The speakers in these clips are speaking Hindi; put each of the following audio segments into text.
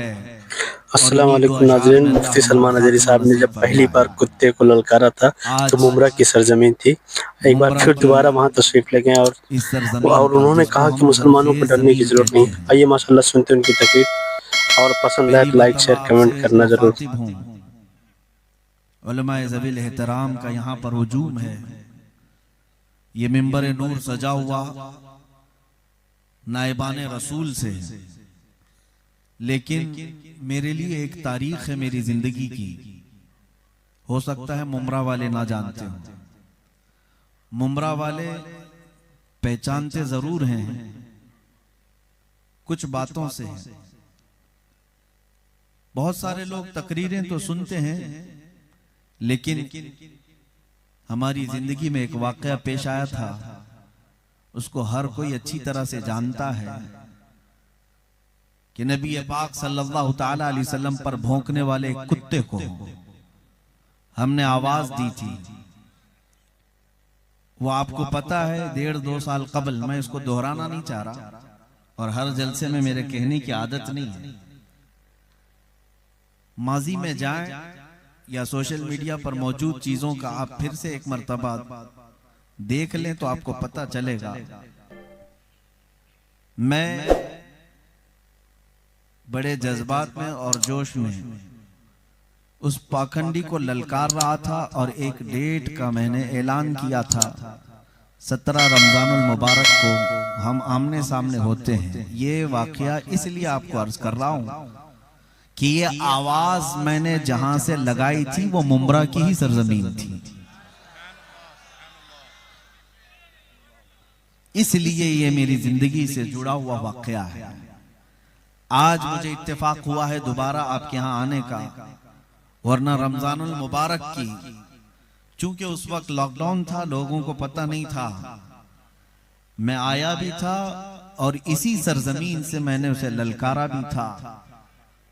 है। अस्सलाम वालेकुम नाज़रीन। मुफ्ती सलमान अजहरी साहब ने जब पहली बार कुत्ते को ललकारा था तो मुमरा की सरजमीन थी। एक बार फिर दोबारा वहाँ तशरीफ़ ले गए इस सरजमीन और पर उन्होंने जिसको कहा कि हम मुसलमानों को ज़रख़ेज़ डरने की ज़मीन ज़रूरत कहते नहीं। हैं। आइए माशाअल्लाह सुनते हैं उनकी तकरीर और पसंद आए पहली तो लाइक मरतबा शेयर कमेंट आपसे करना ज़रूर। मुखातिब हूँ। उलमाए ज़वील एहतराम का यहाँ पर हुजूम है। ये मिंबर नूर सजा हुआ नाइबाने रसूल से, लेकिन मेरे लिए एक तारीख है मेरी जिंदगी की। हो सकता है मुमरा वाले ना जानते हो, मुमरा वाले पहचानते जरूर हैं कुछ बातों से। बहुत सारे लोग तकरीरें तो सुनते हैं, लेकिन हमारी जिंदगी में एक वाकया पेश आया था, उसको हर कोई अच्छी तरह से जानता है कि नबी पाक सल्लल्लाहु ताला अलैहि वसल्लम पर भौंकने वाले एक कुत्ते को हमने आवाज दी थी। वो आपको पता है 1.5-2 साल कबल, मैं इसको दोहराना नहीं चाह रहा और हर जलसे में मेरे कहने की आदत नहीं है। माजी में जाएं या सोशल मीडिया पर मौजूद चीजों का आप फिर से एक मर्तबा देख लें तो आपको पता चलेगा। मैं बड़े जज्बात में और जोश में उस पाखंडी को ललकार रहा था और एक डेट का मैंने ऐलान किया था, 17 रमजानुल मुबारक को हम आमने सामने होते हैं। ये वाकया इसलिए आपको अर्ज कर रहा हूं कि ये आवाज मैंने जहां से लगाई थी वो मुमरा की ही सरजमीन थी, इसलिए ये मेरी जिंदगी से जुड़ा हुआ वाकया है। आज मुझे इत्तेफाक हुआ है दोबारा आपके यहाँ आने का, वरना रमजानुल मुबारक की, चूंकि उस वक्त लॉकडाउन था, लोगों को पता नहीं था, मैं आया भी था और इसी सरजमीन से मैंने उसे ललकारा भी था।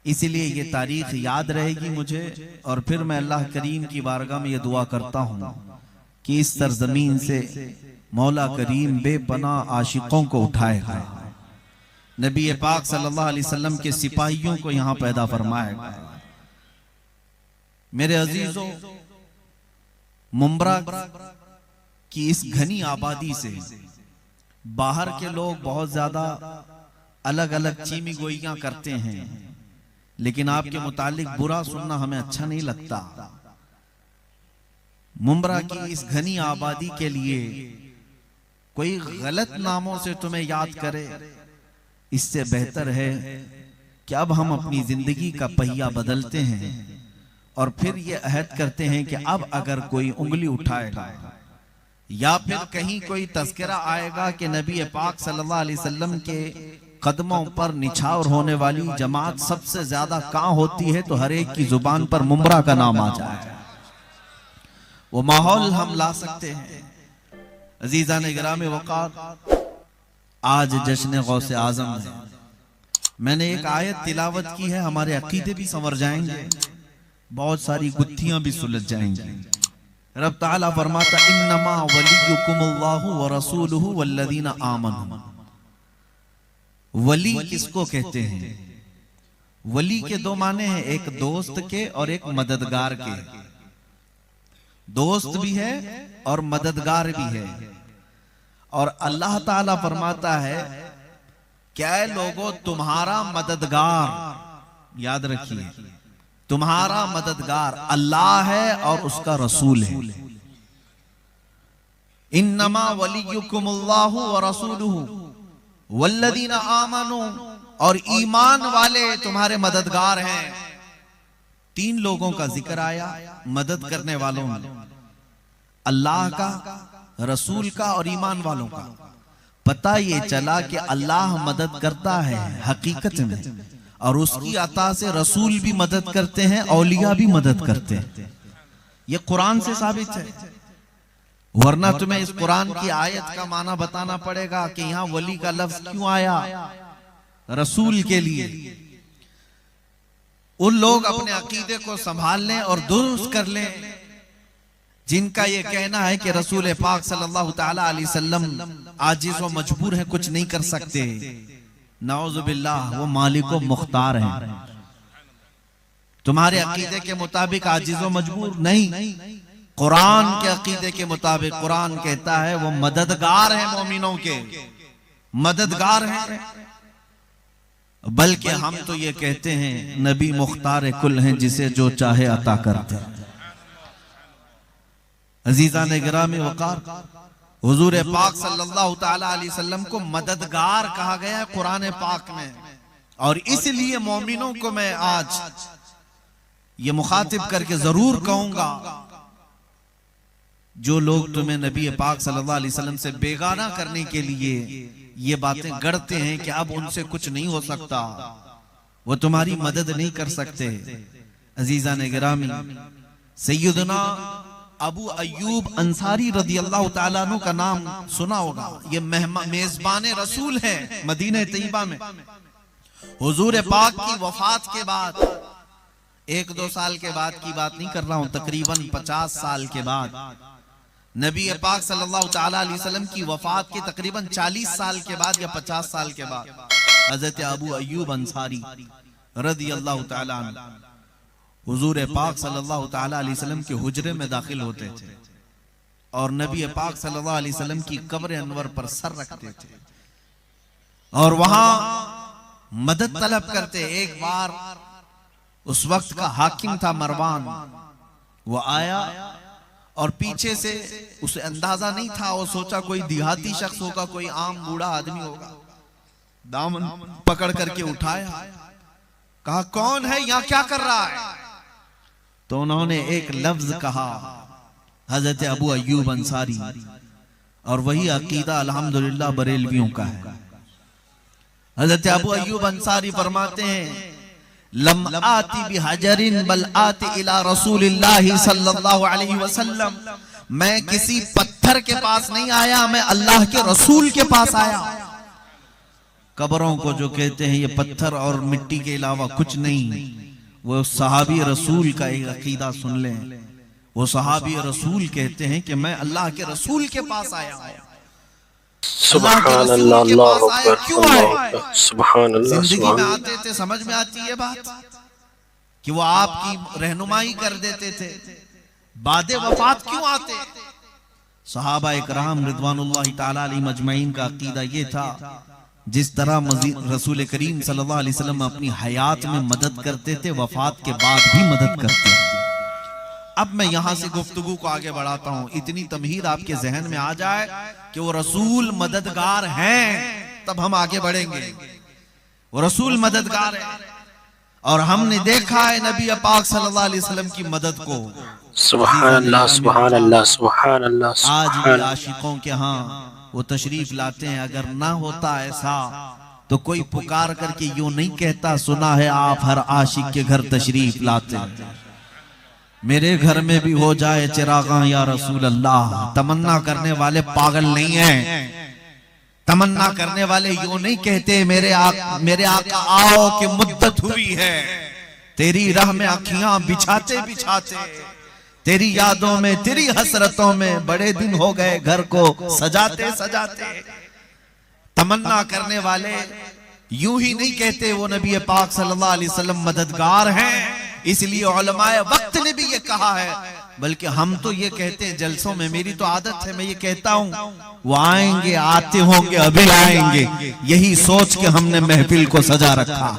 इसलिए ये तारीख याद रहेगी मुझे। और फिर मैं अल्लाह करीम की बारगाह में ये दुआ करता हूँ कि इस सरजमीन से मौला करीम बेपनाह आशिकों को उठाएगा, नबी पाक सल्लल्लाहु अलैहि वसल्लम के सिपाहियों को यहाँ पैदा फरमाएगा। मेरे अजीजों, मुमरा की इस घनी आबादी से बाहर के लोग बहुत ज्यादा अलग अलग चीमी गोइयां करते हैं, लेकिन आपके मुतालिक बुरा सुनना हमें अच्छा नहीं लगता। मुमरा की इस घनी आबादी के लिए कोई गलत नामों से तुम्हें याद करे, इससे बेहतर है कि अब हम अपनी जिंदगी का पहिया बदलते हैं और फिर ये अहद करते हैं कि अब अगर कोई उंगली उठाएगा या फिर कहीं कोई तज़किरा आएगा कि नबी पाक सल्लल्लाहु अलैहि वसल्लम के कदमों पर निछावर होने वाली जमात सबसे ज्यादा कहां होती है, तो हर एक की जुबान पर मुमरा का नाम आ जाए, वो माहौल हम ला सकते हैं। अजीज़ान गिराम वक़ार, आज जश्न गौसे आज़म है। मैंने एक आयत तिलावत की है, हमारे अकीदे भी संवर जाएंगे, बहुत सारी गुत्थियां भी सुलझ जाएंगी। रब ताला फरमाता इन्नमा वलियुकुमुल्लाहु व रसूलुहु वल्लज़ीना आमनू। वली किसको कहते हैं? वली के दो माने हैं, एक दोस्त के और एक मददगार के। दोस्त भी है और मददगार भी है। और अल्लाह ताला फरमाता है, क्या लोगों तुम्हारा मददगार, याद रखिए, तुम्हारा मददगार अल्लाह है और उसका रसूल है। इन्नमा वलियुकुमुल्लाहु व रसूलुहु वल्लज़ीना आमनू, और ईमान वाले तुम्हारे मददगार हैं। 3 लोगों का जिक्र आया मदद करने वालों में, अल्लाह का, रसूल का और ईमान वालों का। पता ये चला कि अल्लाह मदद करता है हकीकत में, और उसकी अता से रसूल भी मदद करते हैं, औलिया भी मदद करते हैं। ये कुरान से साबित है, वरना तुम्हें इस कुरान की आयत का माना बताना पड़ेगा कि यहाँ वली का लफ्ज क्यों आया रसूल के लिए। उन लोग अपने अकीदे को संभाल लें और दुरुस्त कर लें जिनका ये कहना है कि रसूल पाक सल्लल्लाहु ताला अलैहि वसल्लम आजिज व मजबूर है, कुछ नहीं कर सकते। नाउज़ुबिल्लाह, वो मालिक व मुख्तार हैं। तुम्हारे अकीदे के मुताबिक आजिज़ो मजबूर नहीं, कुरान के अकीदे के मुताबिक कुरान कहता है वो मददगार है, मोमिनों के मददगार है। बल्कि हम तो ये कहते हैं नबी मुख्तार कुल हैं, जिसे जो चाहे अता करते हैं। अजीज़ान गिरामी वक़ार, हुजूर पाक सल्लल्लाहु ताला अलैहि वसल्लम को मददगार कहा गया है कुरान पाक में, और इसलिए मोमिनों को मैं आज ये मुखातिब करके जरूर कहूंगा, जो लोग तुम्हें नबी पाक सल्लल्लाहु अलैहि वसल्लम से बेगाना करने के लिए ये बातें गढ़ते हैं कि अब उनसे कुछ नहीं हो सकता, वो तुम्हारी मदद नहीं कर सकते। अजीज़ान गिरामी, सैयदना अबू अय्यूब अंसारी रदियल्लाहु ताला अन्हु का नाम सुना होगा। ये मेजबान रसूल हैं मदीना तैयबा में। हुजूर पाक की वफात के बाद, 1-2 साल के बाद की बात नहीं कर रहा हूं, तकरीबन 50 साल के बाद, नबी पाक सल्लल्लाहु ताला अलैहि वसल्लम की वफात के तकरीबन 40 साल के बाद या 50 साल के बाद हजरत अबू अय्यूब अंसारी रदियल्लाहु ताला अन्हु हुजूर पाक सल्लल्लाहु ताला अलैहि वसल्लम के हुजरे में दाखिल होते थे और नबी पाक सल्लल्लाहु अलैहि वसल्लम की कब्र अनवर पर सर रखते थे और वहां मदद तलब करते। एक बार उस वक्त का हाकिम था मरवान, वो आया और पीछे से उसे अंदाजा नहीं था, वो सोचा कोई देहाती शख्स होगा, कोई आम बूढ़ा आदमी होगा। दामन पकड़ करके उठाया, कहा कौन है, यहां क्या कर रहा है? तो उन्होंने एक लफ्ज कहा, हजरत अबू अय्यूब अंसारी, और वही अकीदा अल्हम्दुलिल्लाह बरेलवियों का है। हजरत अबू अय्यूब अंसारी फरमाते हैं, लम आती बिहजरिन बल आती इला रसूलिल्लाह सल्लल्लाहु अलैहि वसल्लम, मैं किसी पत्थर के पास नहीं आया, मैं अल्लाह के रसूल के पास आया। कब्रों को जो कहते हैं ये पत्थर और मिट्टी के अलावा कुछ नहीं, वो सहाबी रसूल का एक अकीदा सुन लें। वो सहाबी रसूल कहते हैं कि मैं अल्लाह के रसूल के पास आया हूं। सुभान अल्लाह, अल्लाहु अकबर, सुभान अल्लाह। जिंदगी में आते थे, समझ में आती है बात कि वो आपकी रहनुमाई कर देते थे, बादे वफात क्यों आते? सहाबा इकराम रिदवानुल्लाहि ताला अलैहिम अजमईन का अकीदा ये था, जिस तरह रसूल करीम सल्लल्लाहु अलैहि वसल्लम अपनी हयात में मदद करते थे, वफात के बाद भी मदद करते थे। अब मैं यहां से गुफ्तगू को आगे बढ़ाता हूं, इतनी तमहीद आपके जहन में आ जाए कि वो रसूल मददगार हैं, तब हम आगे बढ़ेंगे। वो रसूल मददगार है और हमने देखा है नबी पाक सल्लल्लाहु अलैहि वसल्लम की मदद को। सुभान अल्लाह, सुभान अल्लाह, सुभान अल्लाह। आज भी आशिकों के यहाँ वो तशरीफ लाते हैं। अगर ना होता ऐसा तो कोई पुकार करके यूं नहीं कहता, सुना है आप हर आशिक के घर तशरीफ लाते हैं, मेरे घर में भी हो जाए चिरागा या रसूल अल्लाह। तमन्ना करने वाले पागल नहीं हैं, तमन्ना करने वाले यूं नहीं कहते मेरे आका आओ कि मुद्दत हुई है, तेरी राह में आँखियां बिछाते बिछाते, तेरी यादों में तेरी हसरतों में बड़े दिन हो गए घर को सजाते सजाते। तमन्ना करने वाले यूं ही नहीं कहते वो नबी पाक सल्लल्लाहु अलैहि वसल्लम मददगार हैं, इसलिए उलमाए वक्त ने भी ये कहा है। बल्कि हम तो ये कहते हैं जलसों में, मेरी तो आदत है, मैं ये कहता हूं वो आएंगे, आते होंगे, अभी आएंगे, यही सोच के हमने महफिल को सजा रखा।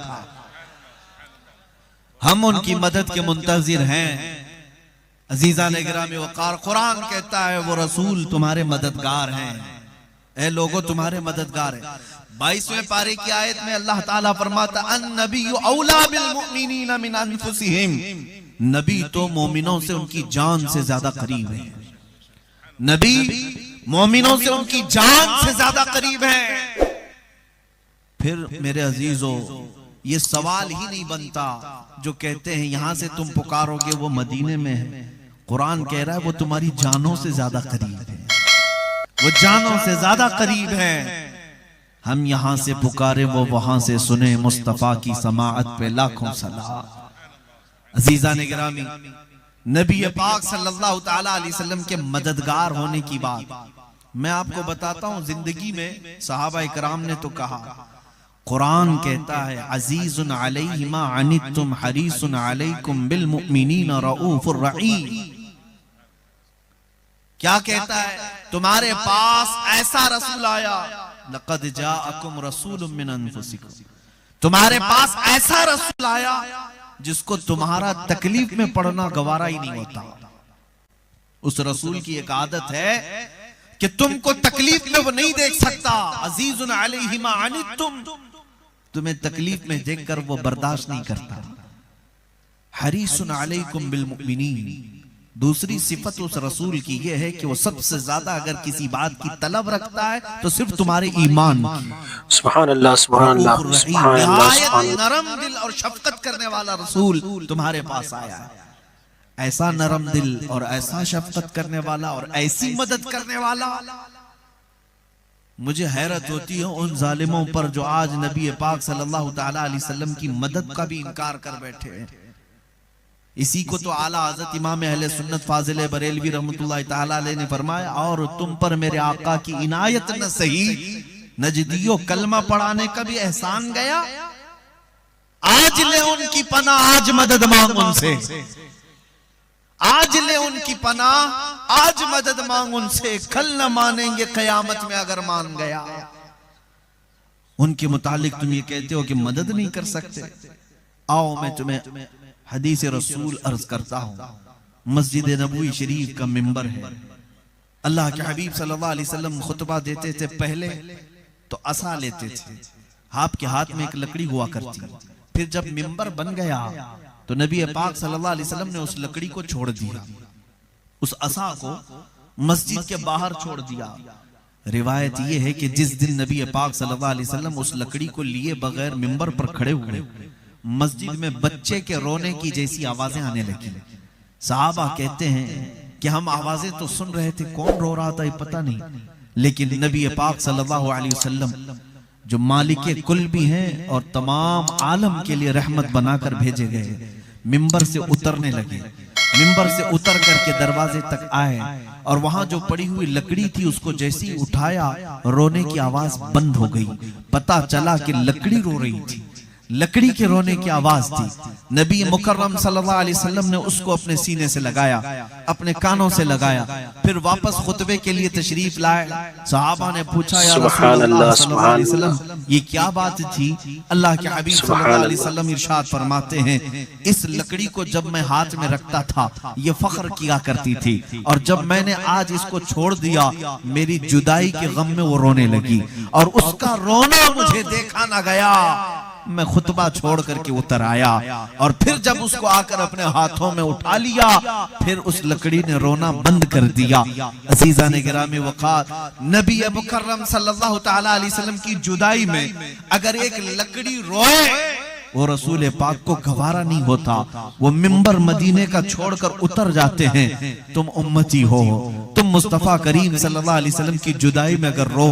हम उनकी मदद के मुंतजिर हैं। अजीज़ान गिरामी वक़ार, कुरान कहता है वो रसूल तुम्हारे मददगार हैं। ए लोगो तुम्हारे मददगार है। 22वें पारे की आयत में अल्लाह ताला फरमाता, अन्नबिय्यु औला बिल मुमिनीना मिन अनफुसिहिम, नबी तो मोमिनों से उनकी जान से ज्यादा करीब है। नबी मोमिनों से उनकी जान से ज्यादा करीब है। फिर मेरे अजीजों, ये सवाल ही नहीं बनता जो कहते हैं यहां से तुम पुकारोगे वो मदीने में है। कुरान कह रहा है वो तुम्हारी जानों से ज्यादा करीब है, वो जानों से ज्यादा करीब है। हम यहां से पुकारे वो वहां से सुने, मुस्तफा की समाअत पे लाखों सलाम। अजीज़ान गिरामी, नबी पाक सल्लल्लाहु ताला अलैहि वसल्लम के मददगार होने की बात मैं आपको बताता हूं। जिंदगी में सहाबा इकराम ने तो कहा, कुरान कहता है अजीजुन अलैहि मा अनित्तुम हरीसुन अलैकुम बिल मुमिनीन रऊफुर रहीम। क्या कहता है? तुम्हारे पास ऐसा रसूल आया, लक़द जाअकुम रसूलुम मिन अनफुसिकुम, तुम्हारे पास ऐसा रसूल आया जिसको तुम्हारा तकलीफ में पड़ना गवारा ही नहीं होता। उस रसूल की एक आदत है कि तुमको तकलीफ में वो नहीं देख सकता। अजीजुन अलैहि मा अनित्तुम, तुम्हें तकलीफ में देखकर वो बर्दाश्त नहीं करता। हरीसुन अलैकुम बिल मुमिनीन, दूसरी सिफत उस रसूल की यह है कि वो सबसे ज्यादा अगर किसी बात की तलब रखता है तो सिर्फ तुम्हारे ईमान की। सुभान अल्लाह, सुभान अल्लाह, सुभान अल्लाह, सुभान अल्लाह। नरम दिल और शफकत करने वाला रसूल तुम्हारे पास आया है। ऐसा नरम दिल और ऐसा शफकत करने वाला और ऐसी मदद करने वाला। मुझे हैरत होती है उन जालिमों पर जो आज नबी पाक सल्लल्लाहु तआला अलैहि वसल्लम की मदद का भी इनकार कर बैठे हैं। इसी को तो आला हज़रत इमाम अहले सुन्नत फाजिल बरेलवी रहमतुल्लाह तआला अलैह ने फरमाया, और तुम पर मेरे आका की इनायत न सही, नजदियों कलमा पढ़ाने का भी एहसान गया। आज ले उनकी पनाह, आज मदद मांग उनसे, आज ले उनकी पनाह, आज मदद मांग उनसे। कल न मानेंगे कयामत में अगर मान गया। उनके मुतालिक तुम ये कहते हो कि मदद नहीं कर सकते। आओ मैं तुम्हें हदीस रसूल अर्ज करता हूं। मस्जिद नबवी शरीफ का मिंबर है। अल्लाह के हबीब सल्लल्लाहु अलैहि वसल्लम खुतबा देते थे, पहले तो असा लेते थे, आपके हाथ में एक लकड़ी हुआ करती। फिर जब मिंबर बन गया तो नबी पाक सल्लल्लाहु अलैहि वसल्लम ने उस लकड़ी को छोड़ दिया, उस असा को मस्जिद के बाहर छोड़ दिया। रिवायत यह है कि जिस दिन नबी पाक सल्लल्लाहु अलैहि वसल्लम उस लकड़ी को लिए बगैर मिंबर पर खड़े हुए, मस्जिद में बच्चे के रोने की जैसी आवाजें आने लगी। सहाबा कहते हैं कि हम आवाजें तो सुन रहे थे, कौन रो रहा था ये पता नहीं, लेकिन नबी पाक सल्लल्लाहु अलैहि वसल्लम जो मालिक कुल भी हैं और तमाम आलम के लिए रहमत बनाकर भेजे गए, मिंबर से उतरने लगे। मिंबर से उतर करके दरवाजे तक आए और वहां जो पड़ी हुई लकड़ी थी उसको जैसे ही उठाया, रोने की आवाज बंद हो गई। पता चला कि लकड़ी रो रही थी, लकड़ी के रोने की आवाज थी। नबी मुकर्रम सल्लल्लाहु अलैहि वसल्लम ने उसको अपने सीने से लगाया, अपने कानों से लगाया, फिर वापस खुतबे के लिए तशरीफ लाए। सहाबा ने पूछा, या रसूल अल्लाह सल्लल्लाहु अलैहि वसल्लम ये क्या बात थी? अल्लाह के हबीब सल्लल्लाहु अलैहि वसल्लम इरशाद फरमाते हैं, इस लकड़ी को जब मैं हाथ में रखता था ये फख्र किया करती थी, और जब मैंने आज इसको छोड़ दिया मेरी जुदाई के गम में वो रोने लगी, और उसका रोना मुझे देखा ना गया। मैं खुतबा छोड़ करके उतर आया और फिर जब उसको आकर अपने हाथों में उठा लिया, फिर उस लकड़ी ने रोना बंद कर दिया। अजीजा ने गिरामी वक़ार, नबी मुकर्रम सल्लल्लाहु तआला अलैहि वसल्लम की जुदाई में अगर एक लकड़ी रोए वो रसूल पाक को गवारा नहीं होता। वो मिंबर मदीने का छोड़कर उतर जाते हैं। तुम उम्मती हो, तुम मुस्तफा करीम सल्लल्लाहु अलैहि वसल्लम की जुदाई में अगर रो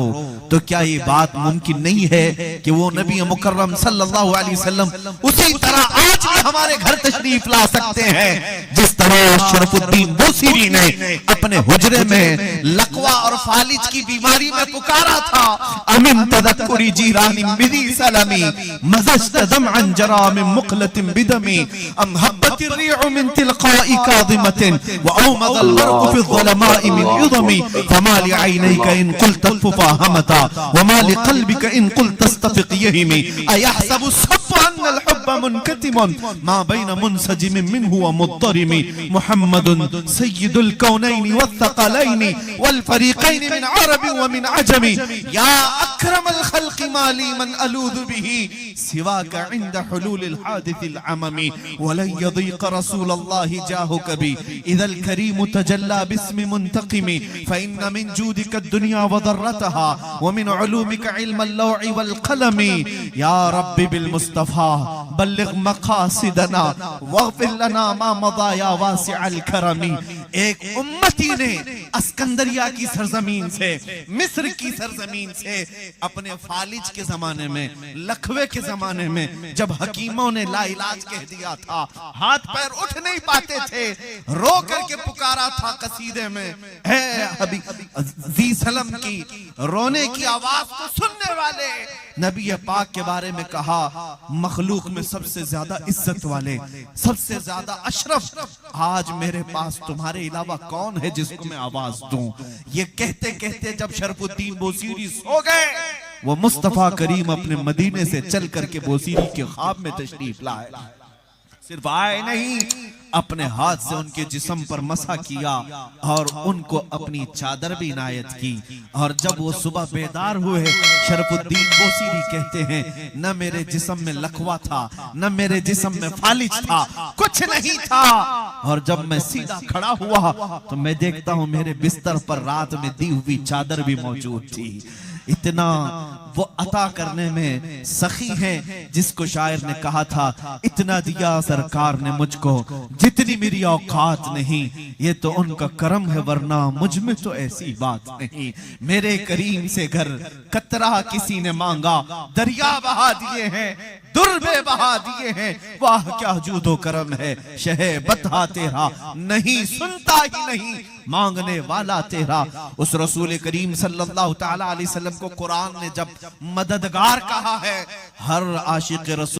तो क्या ये बात मुमकिन नहीं है कि वो नबी मुकर्रम सल्लल्लाहु अलैहि वसल्लम उसी तरह आज भी हमारे घर तशरीफ ला सकते हैं, जिस तरह शरफुद्दीन बूसीरी ने अपने हुजरे में लकवा और फालिज की बीमारी में पुकारा था, अमिन तदक्कुरी जीरानी बिदी सलामी मज़स्तदम जरा में मुक़लतिन बिदमी अम हब्बतिर रिउ मिन तिलक़ाई काज़िमतिन व औमदल बर्क़ु फ़ी ज़ुलमाइ मिन युदमी फमा लिअयनैका इन क़ुल्त फ़ुफ़ाहमता व मा लिक़ल्बिका इन क़ुल्त तस्तफ़िक़ यहिमी अयहसबु सफ़्फ़ु अन्नल हुब्ब मुनकतिमुन मा बैन मुनसजिमिन मिन्हु व मुद्दरिमी मुहम्मदुन सय्यिदुल कौनैनि वत्थक़लैनि वल फ़रीक़ैनि मिन अरबि व मिन अजमी या अक्रमल ख़ल्क़ि मा ली मन अलूज़ु बिही सिवाका इंद हुलूलिल हादिसिल अममी वलन यदीक़ रसूलल्लाहि जाहुक बी इज़ल करीम तजल्ला बिस्मि मुंतक़िमी फ़इन्न मिन जूदिका दुनिया व दर्रतहा व मिन उलूमिका इल्मल लौहि वल क़लमी या रब्बी बिल मुस्तफ़ा बल्लिग़ मक़ासिदना वग़फ़िर लना मा मज़ा या वासिअल करमी। एक उम्मती ने अस्कंदरिया की सरजमीन से, मिस्र की सरजमीन से, अपने फालिज के जमाने में, लखवे के जमाने में, जब हकीमों ने लाइलाज कह दिया था, हाथ पैर उठ नहीं पाते थे, रो करके पुकारा था कसीदे में, है जी सलम की रोने की आवाज को सुनने वाले नबी पाक के बारे में कहा, मखलूक में सबसे ज्यादा इज्जत वाले, सबसे ज्यादा अशरफ, आज मेरे पास तुम्हारे अलावा कौन है जिसको मैं आवाज दूं। ये कहते कहते जब शरफुद्दीन बोसीरी सो गए, वो मुस्तफा करीम अपने मदीने से चल करके बोसीरी के ख्वाब में तशरीफ लाए। सिर्फ आए नहीं, अपने हाथ से उनके जिस्म पर मसा किया और उनको अपनी चादर भी इनायत की। और जब वो सुबह बेदार हुए, शरफुद्दीन बोसीरी कहते हैं, न मेरे जिस्म में लखवा था, न मेरे जिस्म में फालिज था, कुछ नहीं था। और जब मैं सीधा खड़ा हुआ तो मैं देखता हूं मेरे बिस्तर पर रात में दी हुई चादर भी मौजूद थी। इतना वो अता करने में सखी हैं, जिसको शायर ने कहा था, इतना दिया सरकार ने मुझको जितनी मेरी औकात नहीं। ये तो उनका करम है, वरना मुझ में तो ऐसी बात नहीं। मेरे करीम से घर कतरा किसी ने मांगा, दरिया बहा दिए हैं, दुर्बे बहा दिए हैं। वाह क्या जूदो करम है, शहे बता तेरा, नहीं सुनता ही नहीं मांगने वाला तेरा। उस रसूल करीम सल्लल्लाहु तआला अलैहि वसल्लम को कुरान ने जब मददगार कहा है, हर आशिक रसूल